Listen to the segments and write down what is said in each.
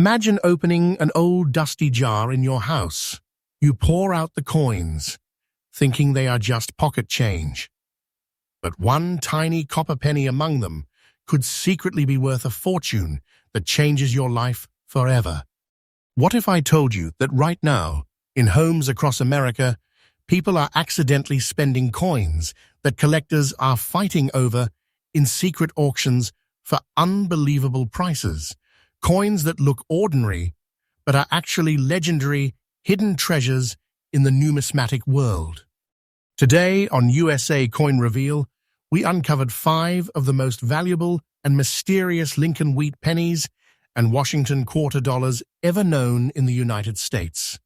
Imagine opening an old dusty jar in your house. You pour out the coins, thinking they are just pocket change. But one tiny copper penny among them could secretly be worth a fortune that changes your life forever. What if I told you that right now, in homes across America, people are accidentally spending coins that collectors are fighting over in secret auctions for unbelievable prices? Coins that look ordinary, but are actually legendary, hidden treasures in the numismatic world. Today on USA Coin Reveal, we uncovered 5 of the most valuable and mysterious Lincoln wheat pennies and Washington quarter dollars ever known in the United States.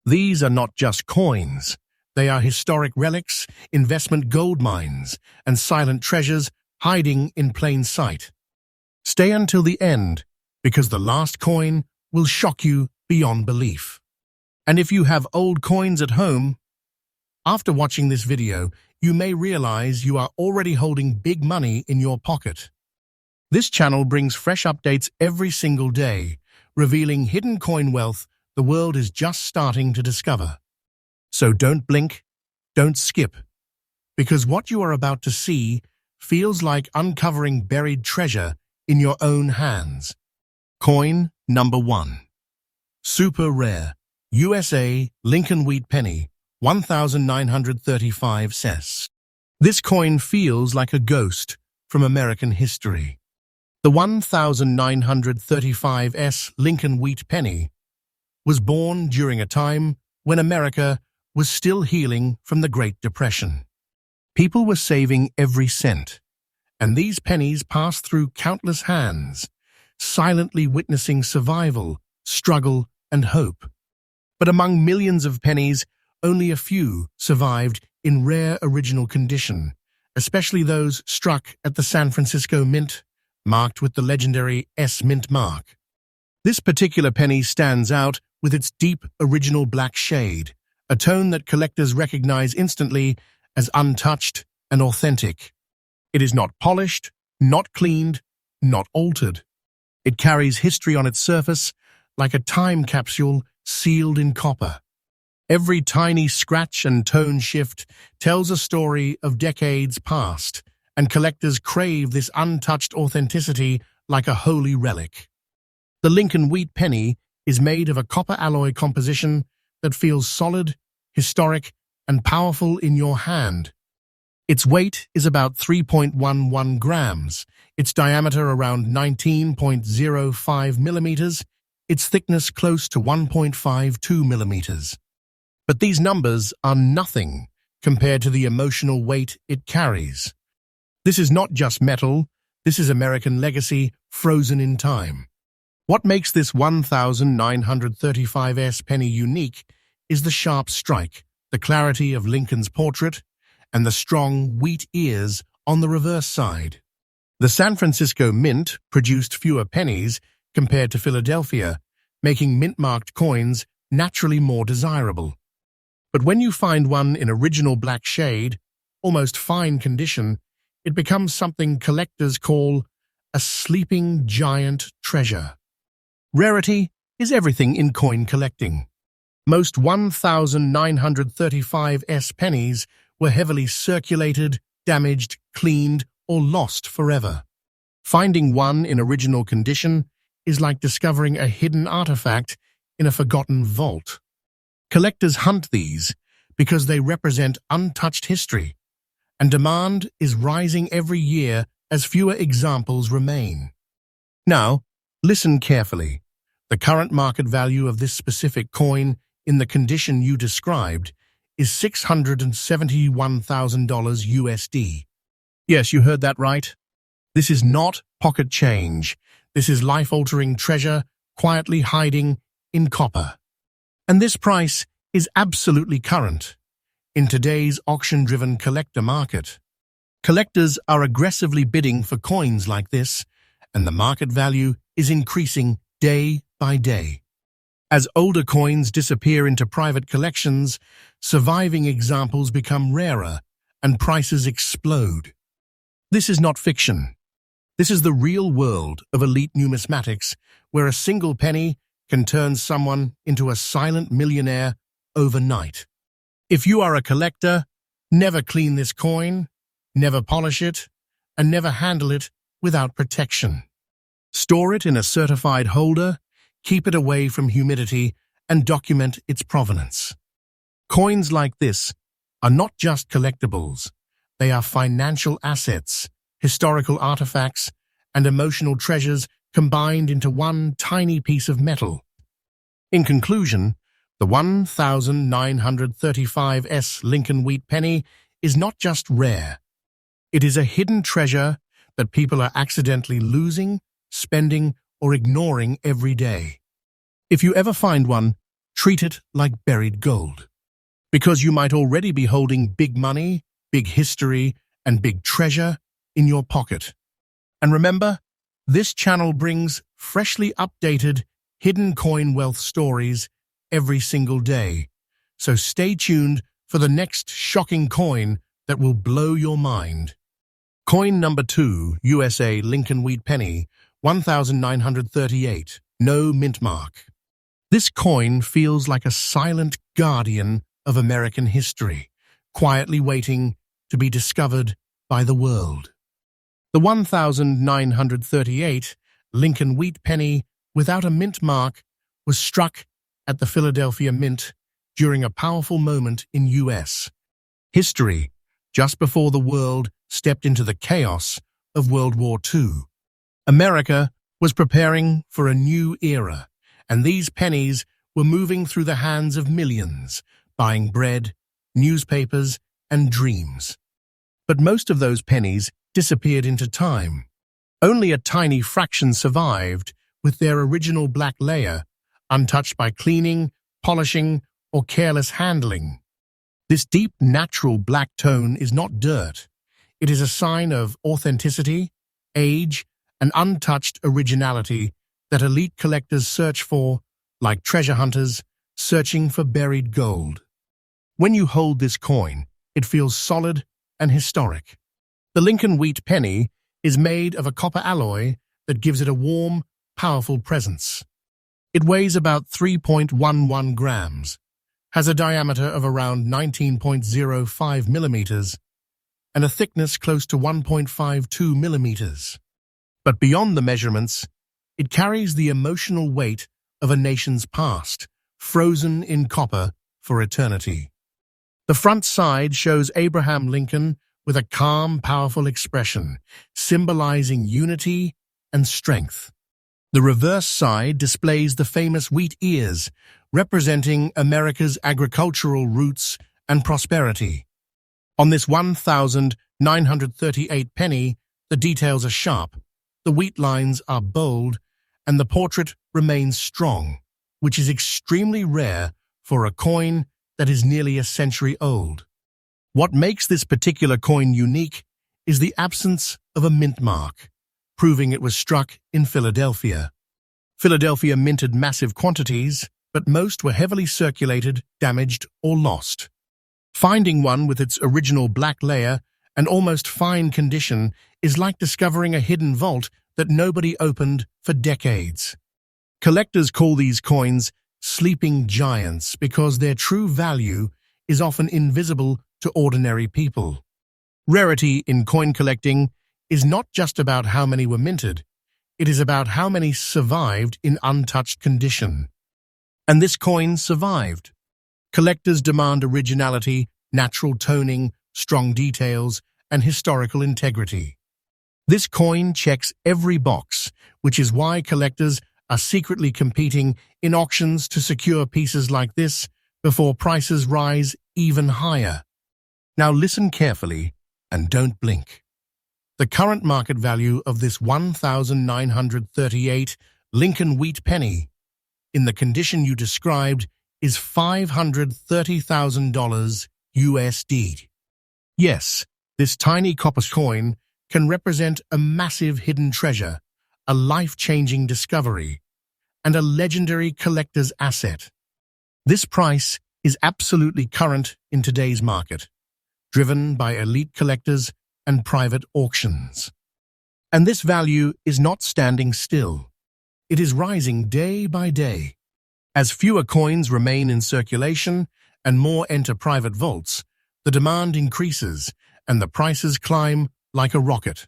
These are not just coins. They are historic relics, investment gold mines, and silent treasures hiding in plain sight. Stay until the end, because the last coin will shock you beyond belief. And if you have old coins at home, after watching this video, you may realize you are already holding big money in your pocket. This channel brings fresh updates every single day, revealing hidden coin wealth the world is just starting to discover. So don't blink, don't skip, because what you are about to see feels like uncovering buried treasure in your own hands. Coin number 1. Super rare, USA Lincoln wheat penny, 1935 cents. This coin feels like a ghost from American history. The 1935 Lincoln wheat penny was born during a time when America was still healing from the Great Depression. People were saving every cent, and these pennies passed through countless hands, silently witnessing survival, struggle, and hope. But among millions of pennies, only a few survived in rare original condition, especially those struck at the San Francisco Mint, marked with the legendary S Mint mark. This particular penny stands out with its deep original black shade, a tone that collectors recognize instantly as untouched and authentic. It is not polished, not cleaned, not altered. It carries history on its surface like a time capsule sealed in copper. Every tiny scratch and tone shift tells a story of decades past, and collectors crave this untouched authenticity like a holy relic. The Lincoln wheat penny is made of a copper alloy composition that feels solid, historic, and powerful in your hand. Its weight is about 3.11 grams, its diameter around 19.05 millimeters, its thickness close to 1.52 millimeters. But these numbers are nothing compared to the emotional weight it carries. This is not just metal, this is American legacy frozen in time. What makes this 1935 penny unique is the sharp strike, the clarity of Lincoln's portrait, and the strong wheat ears on the reverse side. The San Francisco Mint produced fewer pennies compared to Philadelphia, making mint-marked coins naturally more desirable. But when you find one in original black shade, almost fine condition, it becomes something collectors call a sleeping giant treasure. Rarity is everything in coin collecting. Most 1935 pennies were heavily circulated, damaged, cleaned, or lost forever. Finding one in original condition is like discovering a hidden artifact in a forgotten vault. Collectors hunt these because they represent untouched history, and demand is rising every year as fewer examples remain. Now, listen carefully. The current market value of this specific coin in the condition you described is $671,000 USD. Yes, you heard that right. This is not pocket change. This is life-altering treasure quietly hiding in copper. And this price is absolutely current. In today's auction-driven collector market, collectors are aggressively bidding for coins like this, and the market value is increasing day by day. As older coins disappear into private collections, surviving examples become rarer and prices explode. This is not fiction. This is the real world of elite numismatics, where a single penny can turn someone into a silent millionaire overnight. If you are a collector, never clean this coin, never polish it, and never handle it without protection. Store it in a certified holder, keep it away from humidity, and document its provenance. Coins like this are not just collectibles. They are financial assets, historical artifacts, and emotional treasures combined into one tiny piece of metal. In conclusion, the 1935 Lincoln Wheat penny is not just rare. It is a hidden treasure that people are accidentally losing, spending, or ignoring every day. If you ever find one, treat it like buried gold. Because you might already be holding big money, big history, and big treasure in your pocket. And remember, this channel brings freshly updated, hidden coin wealth stories every single day. So stay tuned for the next shocking coin that will blow your mind. Coin number 2, USA Lincoln Wheat penny, 1938, no mint mark. This coin feels like a silent guardian of American history, quietly waiting to be discovered by the world. The 1938 Lincoln Wheat penny without a mint mark was struck at the Philadelphia Mint during a powerful moment in U.S. history, just before the world stepped into the chaos of World War II. America was preparing for a new era, and these pennies were moving through the hands of millions, buying bread, newspapers, and dreams. But most of those pennies disappeared into time. Only a tiny fraction survived with their original black layer, untouched by cleaning, polishing, or careless handling. This deep, natural black tone is not dirt. It is a sign of authenticity, age, and untouched originality that elite collectors search for, like treasure hunters searching for buried gold. When you hold this coin, it feels solid and historic. The Lincoln Wheat penny is made of a copper alloy that gives it a warm, powerful presence. It weighs about 3.11 grams, has a diameter of around 19.05 millimeters, and a thickness close to 1.52 millimeters. But beyond the measurements, it carries the emotional weight of a nation's past, frozen in copper for eternity. The front side shows Abraham Lincoln with a calm, powerful expression, symbolizing unity and strength. The reverse side displays the famous wheat ears, representing America's agricultural roots and prosperity. On this 1938 penny, the details are sharp, the wheat lines are bold, and the portrait remains strong, which is extremely rare for a coin that is nearly a century old. What makes this particular coin unique is the absence of a mint mark, proving it was struck in Philadelphia. Philadelphia minted massive quantities, but most were heavily circulated, damaged, or lost. Finding one with its original black layer and almost fine condition is like discovering a hidden vault that nobody opened for decades. Collectors call these coins sleeping giants because their true value is often invisible to ordinary people. Rarity in coin collecting is not just about how many were minted, it is about how many survived in untouched condition. And this coin survived. Collectors demand originality, natural toning, strong details, and historical integrity. This coin checks every box, which is why collectors are secretly competing in auctions to secure pieces like this before prices rise even higher. Now listen carefully and don't blink. The current market value of this 1938 Lincoln Wheat penny, in the condition you described, is $530,000 USD. Yes, this tiny copper coin can represent a massive hidden treasure, a life-changing discovery, and a legendary collector's asset. This price is absolutely current in today's market, driven by elite collectors and private auctions. And this value is not standing still. it is rising day by day. As fewer coins remain in circulation and more enter private vaults, the demand increases and the prices climb like a rocket.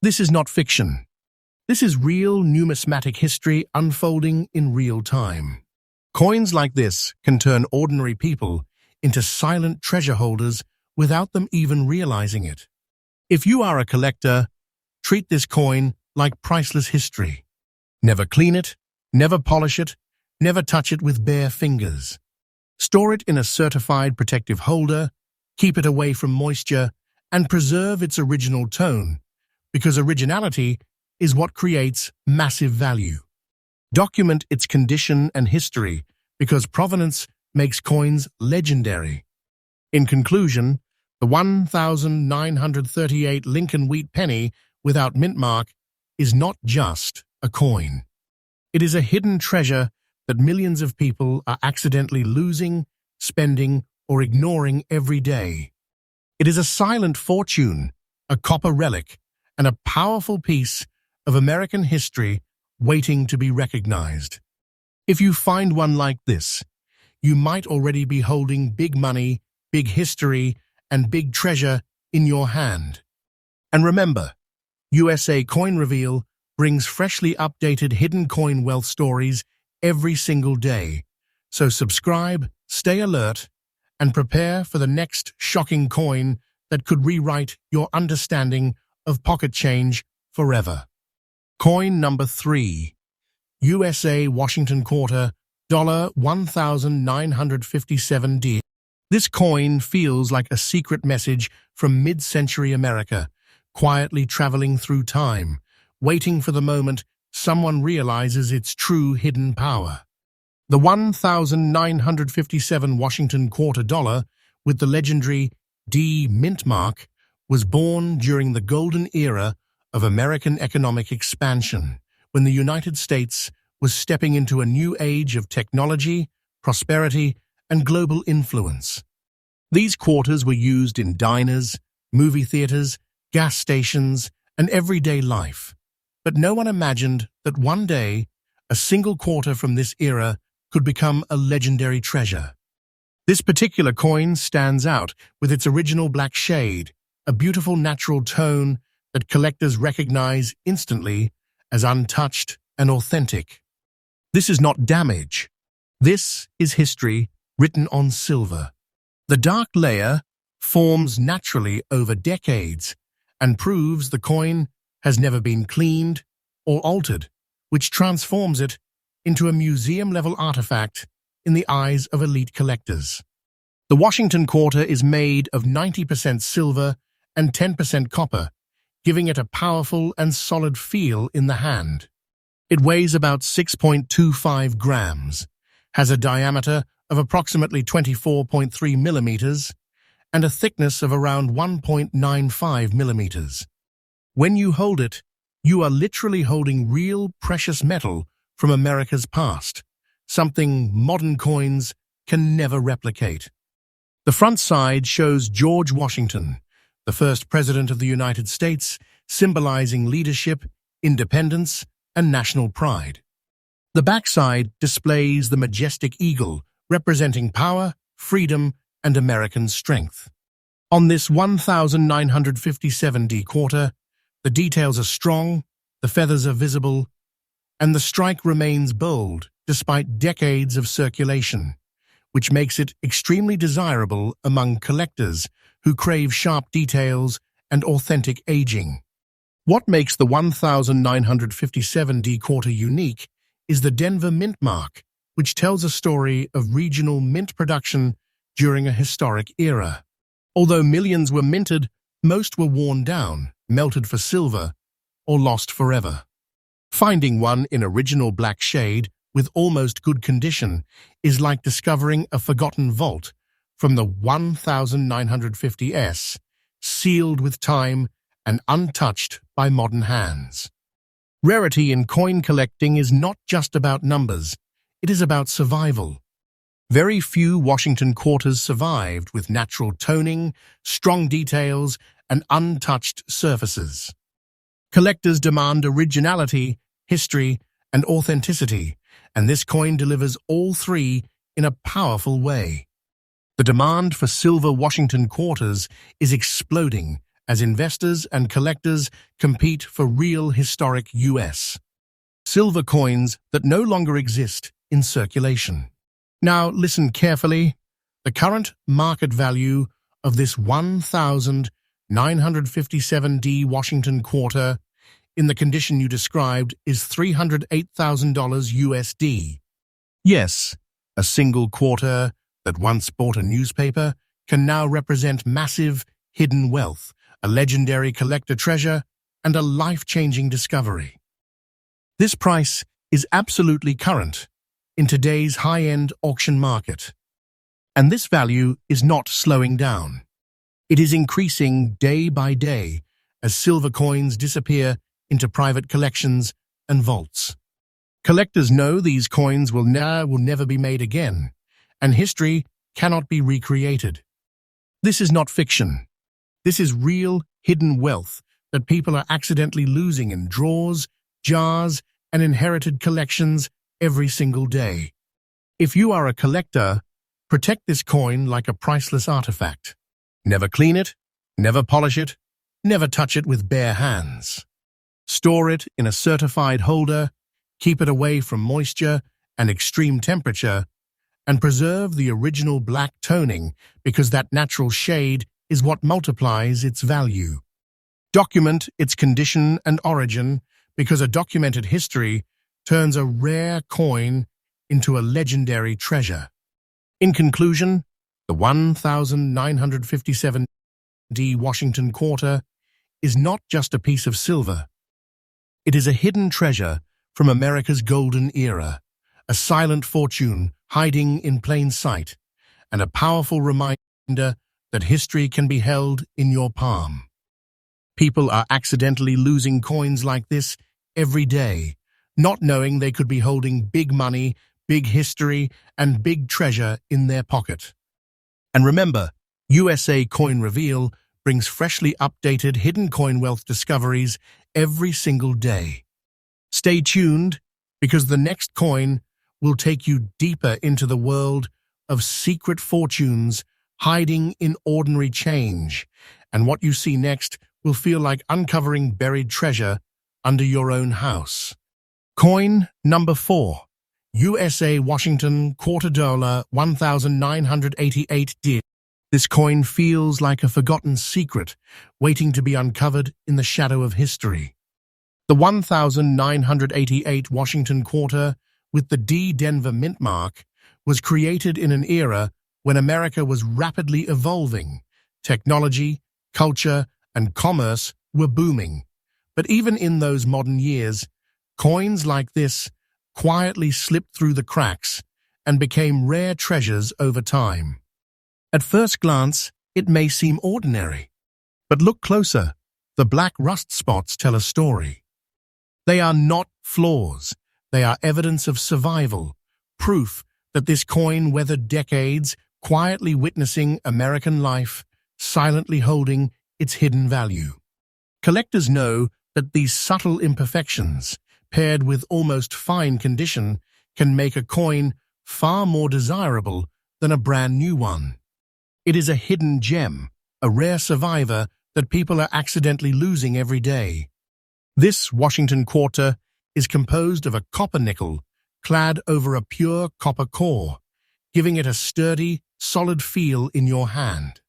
This is not fiction. This is real numismatic history unfolding in real time. Coins like this can turn ordinary people into silent treasure holders without them even realizing it. If you are a collector, treat this coin like priceless history. Never clean it, never polish it, never touch it with bare fingers. Store it in a certified protective holder, keep it away from moisture, and preserve its original tone, because originality is what creates massive value. Document its condition and history, because provenance makes coins legendary. In conclusion, the 1938 Lincoln wheat penny without mint mark is not just a coin. It is a hidden treasure that millions of people are accidentally losing, spending, or ignoring every day. It is a silent fortune, a copper relic, and a powerful piece of American history waiting to be recognized. If you find one like this, you might already be holding big money, big history, and big treasure in your hand. And remember, USA Coin Reveal brings freshly updated hidden coin wealth stories every single day. So subscribe, stay alert, and prepare for the next shocking coin that could rewrite your understanding of pocket change forever. Coin number 3. USA Washington Quarter, $1957. This coin feels like a secret message from mid-century America, quietly traveling through time, waiting for the moment someone realizes its true hidden power. The 1957 Washington Quarter dollar, with the legendary D mint mark, was born during the golden era of American economic expansion, when the United States was stepping into a new age of technology, prosperity, and global influence. These quarters were used in diners, movie theaters, gas stations, and everyday life. But no one imagined that one day, a single quarter from this era could become a legendary treasure. This particular coin stands out with its original black shade, a beautiful natural tone that collectors recognize instantly as untouched and authentic. This is not damage. This is history written on silver. The dark layer forms naturally over decades and proves the coin has never been cleaned or altered, which transforms it into a museum-level artifact in the eyes of elite collectors. The Washington Quarter is made of 90% silver and 10% copper, giving it a powerful and solid feel in the hand. It weighs about 6.25 grams, has a diameter of approximately 24.3 millimeters, and a thickness of around 1.95 millimeters. When you hold it, you are literally holding real precious metal from America's past, something modern coins can never replicate. The front side shows George Washington, the first president of the United States, symbolizing leadership, independence, and national pride. The backside displays the majestic eagle, representing power, freedom, and American strength. On this 1957 quarter, the details are strong, the feathers are visible, and the strike remains bold despite decades of circulation, which makes it extremely desirable among collectors who crave sharp details and authentic aging. What makes the 1957 quarter unique is the Denver mint mark, which tells a story of regional mint production during a historic era. Although millions were minted, most were worn down, melted for silver, or lost forever. Finding one in original black shade with almost good condition is like discovering a forgotten vault from the 1950s, sealed with time and untouched by modern hands. Rarity in coin collecting is not just about numbers, it is about survival. Very few Washington quarters survived with natural toning, strong details, and untouched surfaces. Collectors demand originality, history, and authenticity, and this coin delivers all three in a powerful way. The demand for silver Washington quarters is exploding as investors and collectors compete for real historic U.S. silver coins that no longer exist in circulation. Now listen carefully. The current market value of this 1,957D Washington quarter in the condition you described is $308,000 USD. Yes, a single quarter that once bought a newspaper can now represent massive hidden wealth, a legendary collector treasure, and a life-changing discovery. This price is absolutely current in today's high-end auction market. And this value is not slowing down. It is increasing day by day as silver coins disappear into private collections and vaults. Collectors know these coins will never be made again, and history cannot be recreated. This is not fiction. This is real hidden wealth that people are accidentally losing in drawers, jars, and inherited collections every single day. If you are a collector, protect this coin like a priceless artifact. Never clean it, never polish it, never touch it with bare hands. Store it in a certified holder, keep it away from moisture and extreme temperature, and preserve the original black toning because that natural shade is what multiplies its value. Document its condition and origin because a documented history turns a rare coin into a legendary treasure. In conclusion, the 1,957D Washington quarter is not just a piece of silver. It is a hidden treasure from America's golden era, a silent fortune hiding in plain sight, and a powerful reminder that history can be held in your palm. People are accidentally losing coins like this every day, not knowing they could be holding big money, big history, and big treasure in their pocket. And remember, USA Coin Reveal brings freshly updated hidden coin wealth discoveries every single day. Stay tuned, because the next coin will take you deeper into the world of secret fortunes hiding in ordinary change, and what you see next will feel like uncovering buried treasure under your own house. Coin number 4. USA Washington Quarter Dollar 1988D. This coin feels like a forgotten secret waiting to be uncovered in the shadow of history. The 1988 Washington Quarter with the D Denver mint mark was created in an era when America was rapidly evolving. Technology, culture, and commerce were booming. But even in those modern years, coins like this quietly slipped through the cracks and became rare treasures over time. At first glance, it may seem ordinary, but look closer. The black rust spots tell a story. They are not flaws. They are evidence of survival, proof that this coin weathered decades, quietly witnessing American life, silently holding its hidden value. Collectors know that these subtle imperfections, paired with almost fine condition, can make a coin far more desirable than a brand new one. It is a hidden gem, a rare survivor that people are accidentally losing every day. This Washington Quarter is composed of a copper nickel clad over a pure copper core, giving it a sturdy, solid feel in your hand.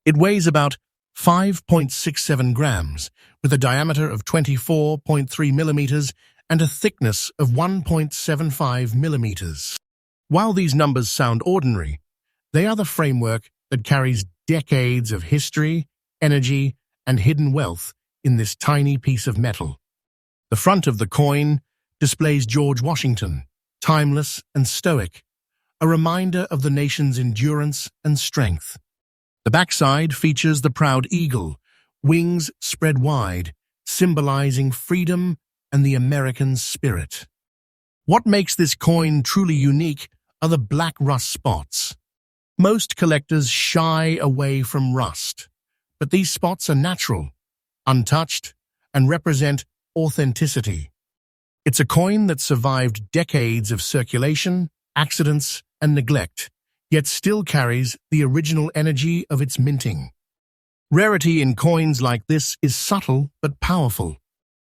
It weighs about 5.67 grams, with a diameter of 24.3 millimeters and a thickness of 1.75 millimeters. While these numbers sound ordinary, they are the framework that carries decades of history, energy, and hidden wealth in this tiny piece of metal. The front of the coin displays George Washington, timeless and stoic, a reminder of the nation's endurance and strength. The backside features the proud eagle, wings spread wide, symbolizing freedom and the American spirit. What makes this coin truly unique are the black rust spots. Most collectors shy away from rust, but these spots are natural, untouched, and represent authenticity. It's a coin that survived decades of circulation, accidents, and neglect, yet still carries the original energy of its minting. Rarity in coins like this is subtle but powerful.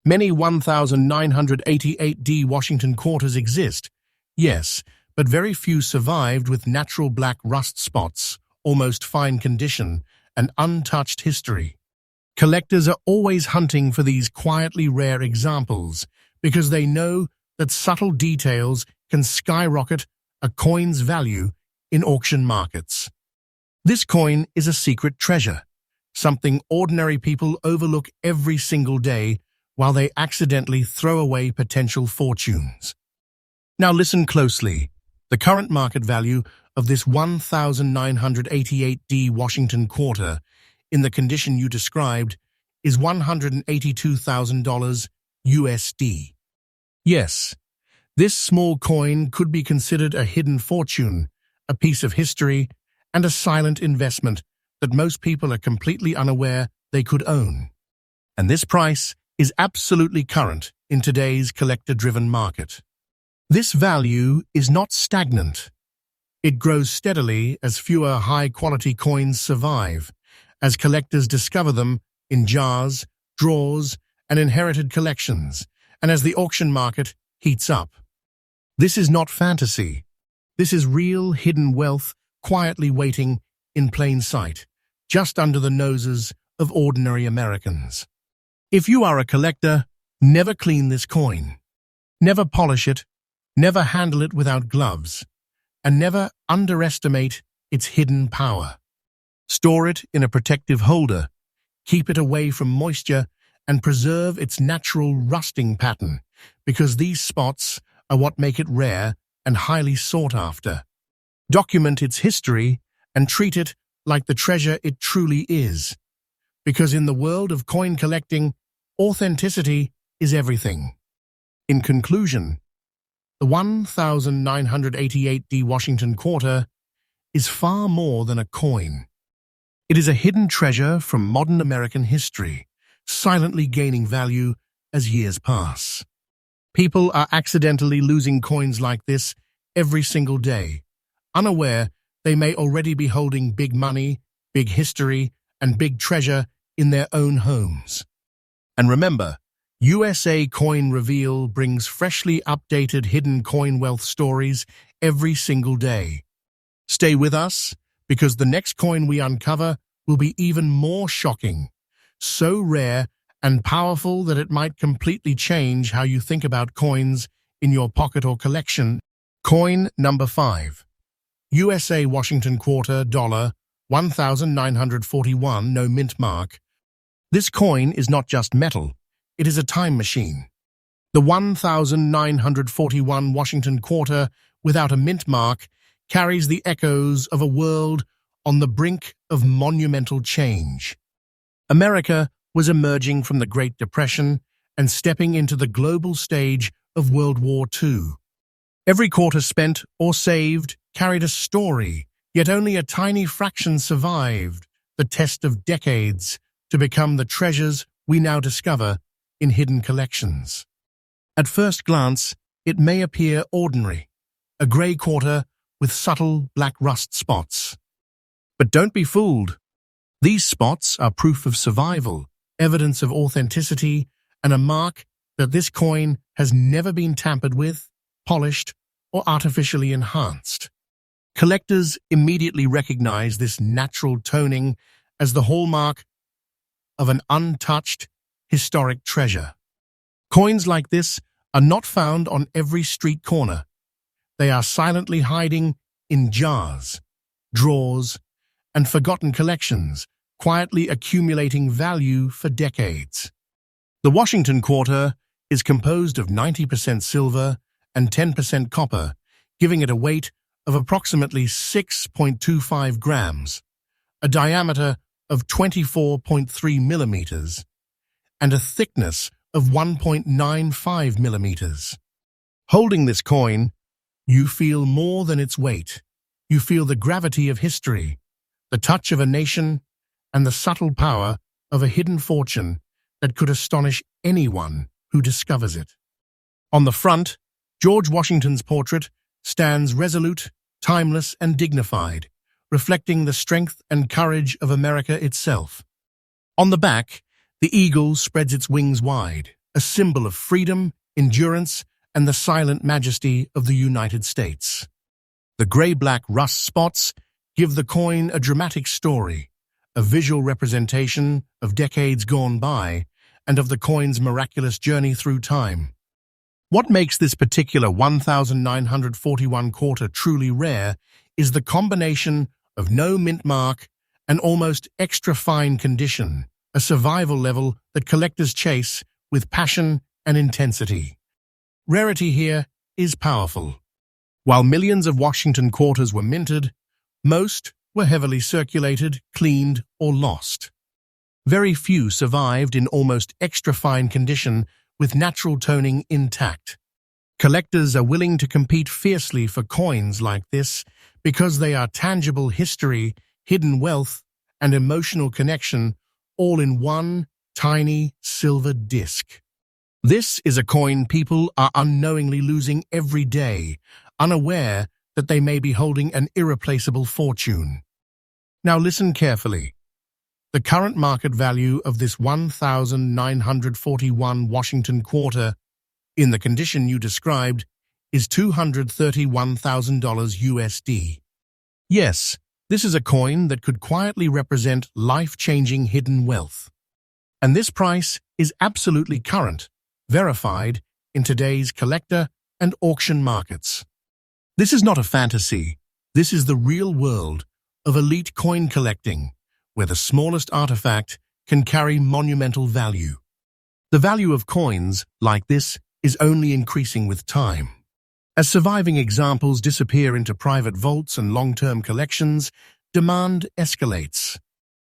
Many 1988D Washington quarters exist, yes, but very few survived with natural black rust spots, almost fine condition, and untouched history. Collectors are always hunting for these quietly rare examples because they know that subtle details can skyrocket a coin's value in auction markets. This coin is a secret treasure, something ordinary people overlook every single day while they accidentally throw away potential fortunes. Now listen closely. The current market value of this 1988D Washington quarter, in the condition you described, is $182,000 USD. Yes, this small coin could be considered a hidden fortune, a piece of history, and a silent investment that most people are completely unaware they could own. And this price is absolutely current in today's collector-driven market. This value is not stagnant. It grows steadily as fewer high-quality coins survive, as collectors discover them in jars, drawers, and inherited collections, and as the auction market heats up. This is not fantasy. This is real hidden wealth quietly waiting in plain sight, just under the noses of ordinary Americans. If you are a collector, never clean this coin. Never polish it, never handle it without gloves, and never underestimate its hidden power. Store it in a protective holder, keep it away from moisture, and preserve its natural rusting pattern, because these spots are what make it rare and highly sought after. Document its history and treat it like the treasure it truly is, because in the world of coin collecting, authenticity is everything. In conclusion, the 1988D Washington quarter is far more than a coin. It is a hidden treasure from modern American history, silently gaining value as years pass. People are accidentally losing coins like this every single day, unaware they may already be holding big money, big history, and big treasure in their own homes. And remember, USA Coin Reveal brings freshly updated hidden coin wealth stories every single day. Stay with us, because the next coin we uncover will be even more shocking, so rare and powerful that it might completely change how you think about coins in your pocket or collection. Coin number 5. USA Washington Quarter $, 1941, no mint mark. This coin is not just metal, it is a time machine. The 1941 Washington Quarter, without a mint mark, carries the echoes of a world on the brink of monumental change. America was emerging from the Great Depression and stepping into the global stage of World War II. Every quarter spent or saved carried a story, yet only a tiny fraction survived the test of decades to become the treasures we now discover in hidden collections. At first glance, it may appear ordinary, a grey quarter with subtle black rust spots. But don't be fooled. These spots are proof of survival, evidence of authenticity, and a mark that this coin has never been tampered with, polished, or artificially enhanced. Collectors immediately recognize this natural toning as the hallmark of an untouched, historic treasure. Coins like this are not found on every street corner. They are silently hiding in jars, drawers, and forgotten collections, quietly accumulating value for decades. The Washington Quarter is composed of 90% silver and 10% copper, giving it a weight of approximately 6.25 grams, a diameter of 24.3 millimeters, and a thickness of 1.95 millimeters. Holding this coin, you feel more than its weight. You feel the gravity of history, the touch of a nation, and the subtle power of a hidden fortune that could astonish anyone who discovers it. On the front, George Washington's portrait stands resolute, timeless, and dignified, reflecting the strength and courage of America itself. On the back, the eagle spreads its wings wide, a symbol of freedom, endurance, and the silent majesty of the United States. The gray-black rust spots give the coin a dramatic story, a visual representation of decades gone by and of the coin's miraculous journey through time. What makes this particular 1941 quarter truly rare is the combination of no mint mark and almost extra-fine condition, a survival level that collectors chase with passion and intensity. Rarity here is powerful. While millions of Washington quarters were minted, most were heavily circulated, cleaned, or lost. Very few survived in almost extra-fine condition with natural toning intact. Collectors are willing to compete fiercely for coins like this because they are tangible history, hidden wealth, and emotional connection all in one tiny silver disc. This is a coin people are unknowingly losing every day, unaware that they may be holding an irreplaceable fortune. Now listen carefully. The current market value of this 1941 Washington quarter, in the condition you described, is $231,000 USD. Yes, this is a coin that could quietly represent life-changing hidden wealth. And this price is absolutely current, verified in today's collector and auction markets. This is not a fantasy. This is the real world of elite coin collecting, where the smallest artifact can carry monumental value. The value of coins like this is only increasing with time. As surviving examples disappear into private vaults and long-term collections, demand escalates.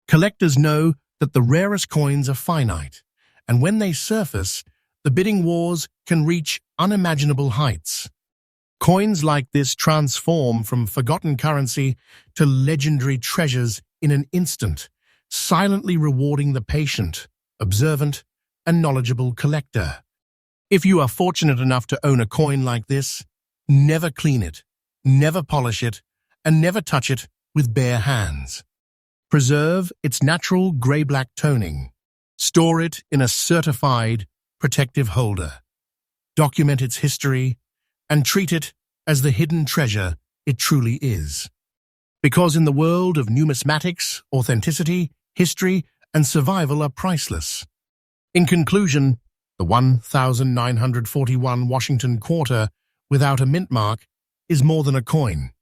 Collectors know that the rarest coins are finite, and when they surface, the bidding wars can reach unimaginable heights. Coins like this transform from forgotten currency to legendary treasures in an instant, silently rewarding the patient, observant, and knowledgeable collector. If you are fortunate enough to own a coin like this, never clean it, never polish it, and never touch it with bare hands. Preserve its natural gray-black toning. Store it in a certified, protective holder. Document its history, and treat it as the hidden treasure it truly is. Because in the world of numismatics, authenticity, history, and survival are priceless. In conclusion, the 1941 Washington quarter without a mint mark is more than a coin.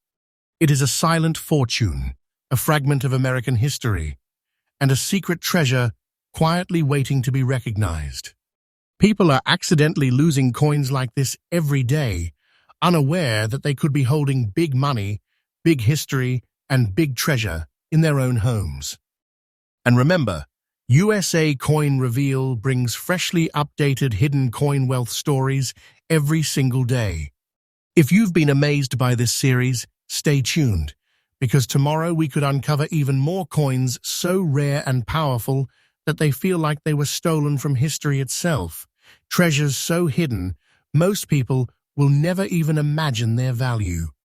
It is a silent fortune, a fragment of American history, and a secret treasure quietly waiting to be recognized. People are accidentally losing coins like this every day, unaware that they could be holding big money, big history, and big treasure in their own homes. And remember, USA Coin Reveal brings freshly updated hidden coin wealth stories every single day. If you've been amazed by this series, stay tuned, because tomorrow we could uncover even more coins so rare and powerful that they feel like they were stolen from history itself. Treasures so hidden, most people will never even imagine their value.